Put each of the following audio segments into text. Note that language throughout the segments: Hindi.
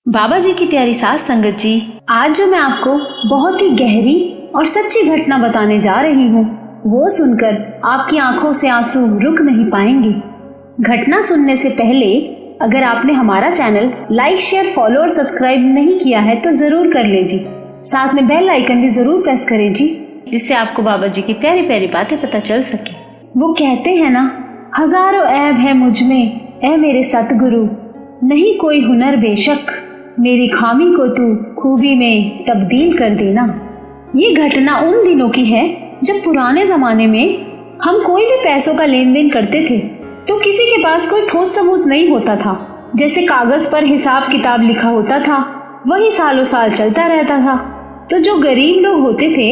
बाबा जी की प्यारी सास संगत जी, आज जो मैं आपको बहुत ही गहरी और सच्ची घटना बताने जा रही हूँ, वो सुनकर आपकी आंखों से आंसू रुक नहीं पाएंगे। घटना सुनने से पहले अगर आपने हमारा चैनल लाइक, शेयर, फॉलो और सब्सक्राइब नहीं किया है तो जरूर कर लीजिए। साथ में बेल आइकन भी जरूर प्रेस करें जी, जिससे आपको बाबा जी की प्यारी प्यारी बातें पता चल सके। वो कहते हैं ना, हजारों ऐब है मुझ में ऐ मेरे सतगुरु, नहीं कोई हुनर बेशक, मेरी खामी को तू खूबी में तब्दील कर देना। ये घटना उन दिनों की है जब पुराने जमाने में हम कोई भी पैसों का लेन देन करते थे तो किसी के पास कोई ठोस सबूत नहीं होता था। जैसे कागज पर हिसाब किताब लिखा होता था, वही सालों साल चलता रहता था। तो जो गरीब लोग होते थे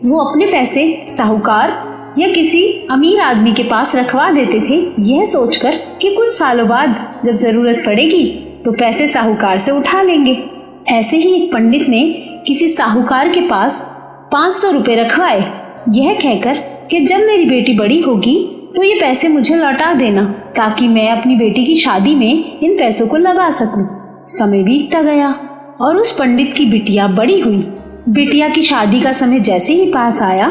वो अपने पैसे साहूकार या किसी अमीर आदमी के पास रखवा देते थे, यह सोचकर कि कुछ सालों बाद जब जरूरत पड़ेगी तो पैसे साहूकार से उठा लेंगे। ऐसे ही एक पंडित ने किसी साहूकार के पास 500 रुपए रखवाए, यह कहकर कि जब मेरी बेटी बड़ी होगी तो ये पैसे मुझे लौटा देना, ताकि मैं अपनी बेटी की शादी में इन पैसों को लगा सकूं। समय बीतता गया और उस पंडित की बिटिया बड़ी हुई। बिटिया की शादी का समय जैसे ही पास आया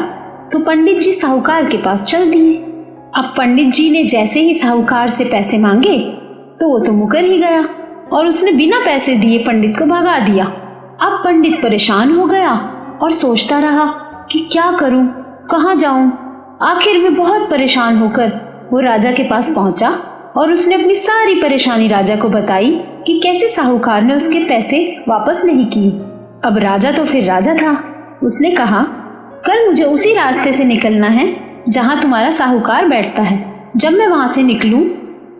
तो पंडित जी साहूकार के पास चल दिए। अब पंडित जी ने जैसे ही साहूकार से पैसे मांगे तो वो तो मुकर ही गया और उसने बिना पैसे दिए पंडित को भगा दिया। अब पंडित परेशान हो गया और सोचता रहा कि क्या करूं, कहाँ जाऊं। आखिर में बहुत परेशान होकर वो राजा के पास पहुंचा और उसने अपनी सारी परेशानी राजा को बताई कि कैसे साहूकार ने उसके पैसे वापस नहीं किए। अब राजा तो फिर राजा था, उसने कहा, कल मुझे उसी रास्ते से निकलना है जहाँ तुम्हारा साहूकार बैठता है। जब मैं वहाँ से निकलूं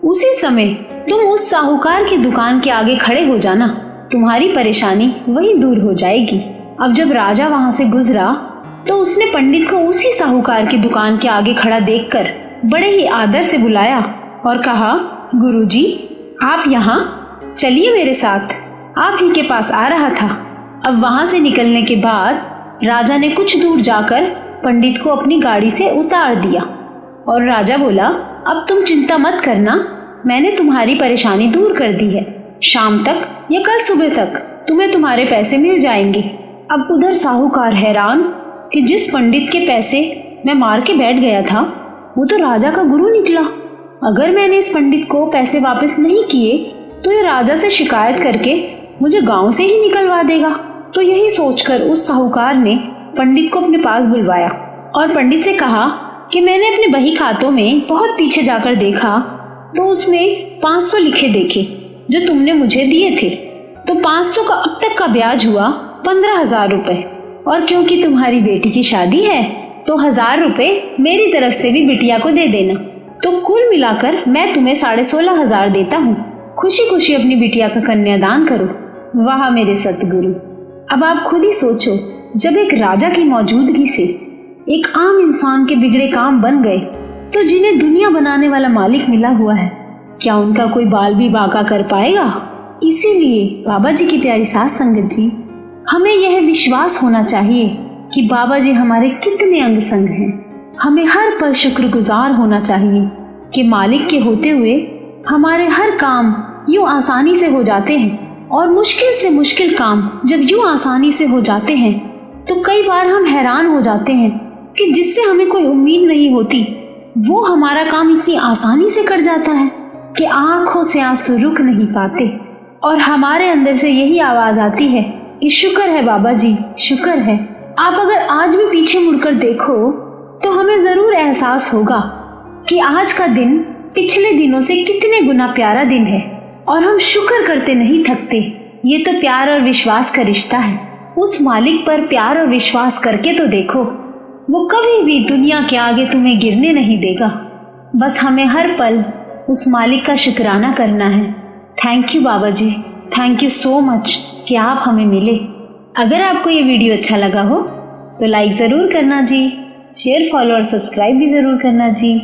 उसी समय तुम उस साहूकार की दुकान के आगे खड़े हो जाना, तुम्हारी परेशानी वही दूर हो जाएगी। अब जब राजा वहाँ से गुजरा तो उसने पंडित को उसी साहूकार की दुकान के आगे खड़ा देखकर बड़े ही आदर से बुलाया और कहा, गुरुजी आप यहाँ चलिए मेरे साथ, आप ही के पास आ रहा था। अब वहाँ से निकलने के बाद राजा ने कुछ दूर जाकर पंडित को अपनी गाड़ी से उतार दिया और राजा बोला, अब तुम चिंता मत करना, मैंने तुम्हारी परेशानी दूर कर दी है। शाम तक या कल सुबह तक तुम्हें तुम्हारे पैसे मिल जाएंगे। अब उधर साहूकार हैरान कि जिस पंडित के पैसे मैं मार के बैठ गया था वो तो राजा का गुरु निकला। अगर मैंने इस पंडित को पैसे वापस नहीं किए तो ये राजा से शिकायत करके मुझे गांव से ही निकलवा देगा। तो यही सोचकर उस साहूकार ने पंडित को अपने पास बुलवाया और पंडित से कहा कि मैंने अपने बही खातों में बहुत पीछे जाकर देखा तो उसमें 500 लिखे देखे जो तुमने मुझे दिए थे। तो 500 का अब तक का ब्याज हुआ 15,000 रुपए, और क्योंकि तुम्हारी बेटी की शादी है तो 1,000 रुपए मेरी तरफ से भी बिटिया को दे देना। तो कुल मिलाकर मैं तुम्हें 16,500 देता हूँ। खुशी खुशी अपनी बिटिया का कन्यादान करो। वाह मेरे सतगुरु। अब आप खुद ही सोचो, जब एक राजा की मौजूदगी से एक आम इंसान के बिगड़े काम बन गए तो जिन्हें दुनिया बनाने वाला मालिक मिला हुआ है, क्या उनका कोई बाल भी बांका कर पाएगा? इसीलिए बाबा जी की प्यारी सास संगत जी, हमें यह विश्वास होना चाहिए कि बाबा जी हमारे कितने अंग संग हैं। हमें हर पल शुक्रगुजार होना चाहिए कि मालिक के होते हुए हमारे हर काम यूं आसानी से हो जाते हैं। और मुश्किल से मुश्किल काम जब यूं आसानी से हो जाते हैं तो कई बार हम हैरान हो जाते हैं कि जिससे हमें कोई उम्मीद नहीं होती वो हमारा काम इतनी आसानी से कर जाता है कि आंखों से आंसू रुक नहीं पाते। और हमारे अंदर से यही आवाज आती है कि शुक्र है बाबा जी, शुक्र है। आप अगर आज भी पीछे मुड़कर देखो तो हमें जरूर एहसास होगा कि आज का दिन पिछले दिनों से कितने गुना प्यारा दिन है और हम शुक्र करते नहीं थकते। ये तो प्यार और विश्वास का रिश्ता है। उस मालिक पर प्यार और विश्वास करके तो देखो, वो कभी भी दुनिया के आगे तुम्हें गिरने नहीं देगा। बस हमें हर पल उस मालिक का शुक्राना करना है। Thank you Baba ji, thank you so much कि आप हमें मिले। अगर आपको ये वीडियो अच्छा लगा हो तो लाइक ज़रूर करना जी, शेयर, फॉलो और सब्सक्राइब भी ज़रूर करना जी।